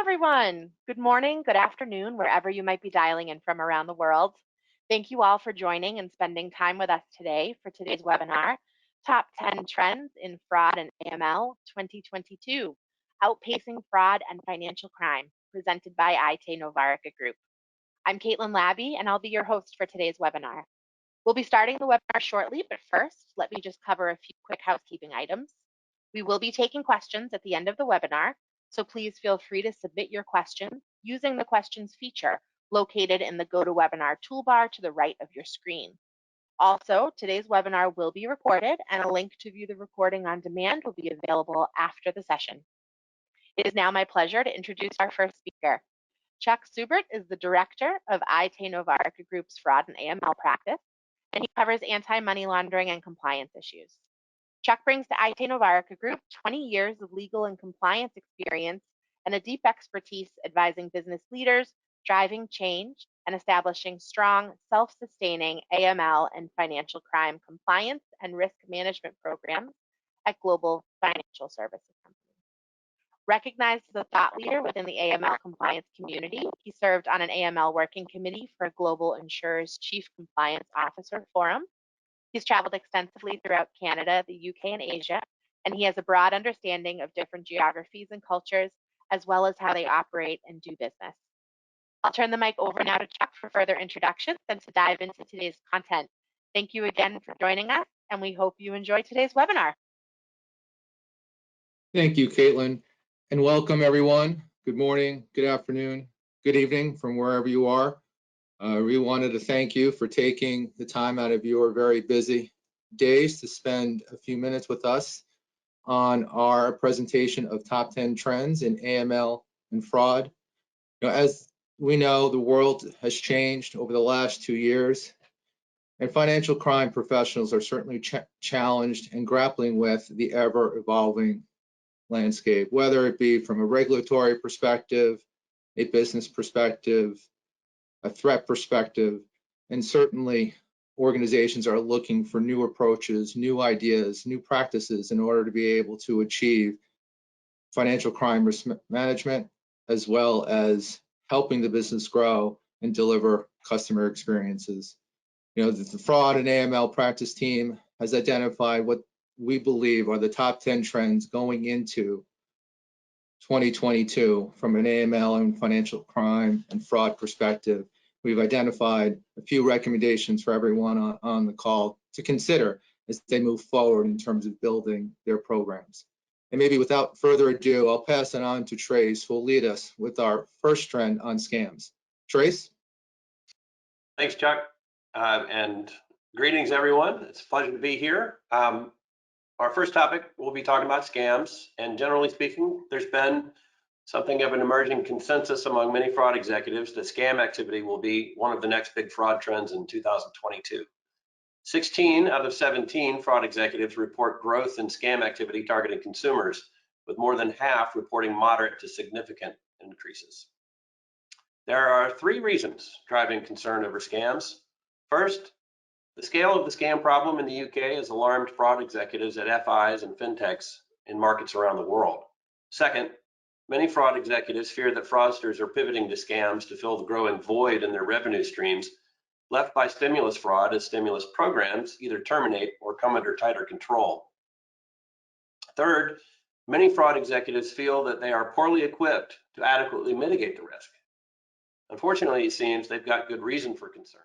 everyone. Good morning, good afternoon, wherever you might be dialing in from around the world. Thank you all for joining and spending time with us today for today's webinar, Top 10 Trends in Fraud and AML 2022, Outpacing Fraud and Financial Crime, presented by IT Novarica Group. I'm Caitlin Labby, and I'll be your host for today's webinar. We'll be starting the webinar shortly, but first, let me just cover a few quick housekeeping items. We will be taking questions at the end of the webinar, so please feel free to submit your questions using the questions feature located in the GoToWebinar toolbar to the right of your screen. Also, today's webinar will be recorded, and a link to view the recording on demand will be available after the session. It is now my pleasure to introduce our first speaker. Chuck Subert is the director of IT Novarica Group's Fraud and AML practice, and he covers anti-money laundering and compliance issues. Chuck brings to IT Novarica Group 20 years of legal and compliance experience and a deep expertise advising business leaders, driving change, and establishing strong, self-sustaining AML and financial crime compliance and risk management programs at global financial services companies. Recognized as a thought leader within the AML compliance community, he served on an AML working committee for Global Insurers Chief Compliance Officer Forum. He's traveled extensively throughout Canada, the UK, and Asia, and he has a broad understanding of different geographies and cultures, as well as how they operate and do business. I'll turn the mic over now to Chuck for further introductions and to dive into today's content. Thank you again for joining us, and we hope you enjoy today's webinar. Thank you, Caitlin, and welcome everyone. Good morning, good afternoon, good evening from wherever you are. We wanted to thank you for taking the time out of your very busy days to spend a few minutes with us on our presentation of top 10 trends in AML and fraud. As we know, the world has changed over the last 2 years, and financial crime professionals are certainly challenged and grappling with the ever-evolving landscape, whether it be from a regulatory perspective, a business perspective, a threat perspective, and certainly organizations are looking for new approaches, new ideas, new practices in order to be able to achieve financial crime risk management, as well as helping the business grow and deliver customer experiences. The fraud and AML practice team has identified what we believe are the top 10 trends going into 2022 from an AML and financial crime and fraud perspective. We've identified a few recommendations for everyone on the call to consider as they move forward in terms of building their programs. And maybe without further ado, I'll pass it on to Trace, who will lead us with our first trend on scams. Trace? Thanks, Chuck, and greetings, everyone. It's a pleasure to be here. Our first topic, we'll be talking about scams, and generally speaking, there's been something of an emerging consensus among many fraud executives that scam activity will be one of the next big fraud trends in 2022. 16 out of 17 fraud executives report growth in scam activity targeting consumers, with more than half reporting moderate to significant increases. There are 3 reasons driving concern over scams. First, the scale of the scam problem in the UK has alarmed fraud executives at FIs and fintechs in markets around the world. Second, many fraud executives fear that fraudsters are pivoting to scams to fill the growing void in their revenue streams left by stimulus fraud as stimulus programs either terminate or come under tighter control. Third, many fraud executives feel that they are poorly equipped to adequately mitigate the risk. Unfortunately, it seems they've got good reason for concern.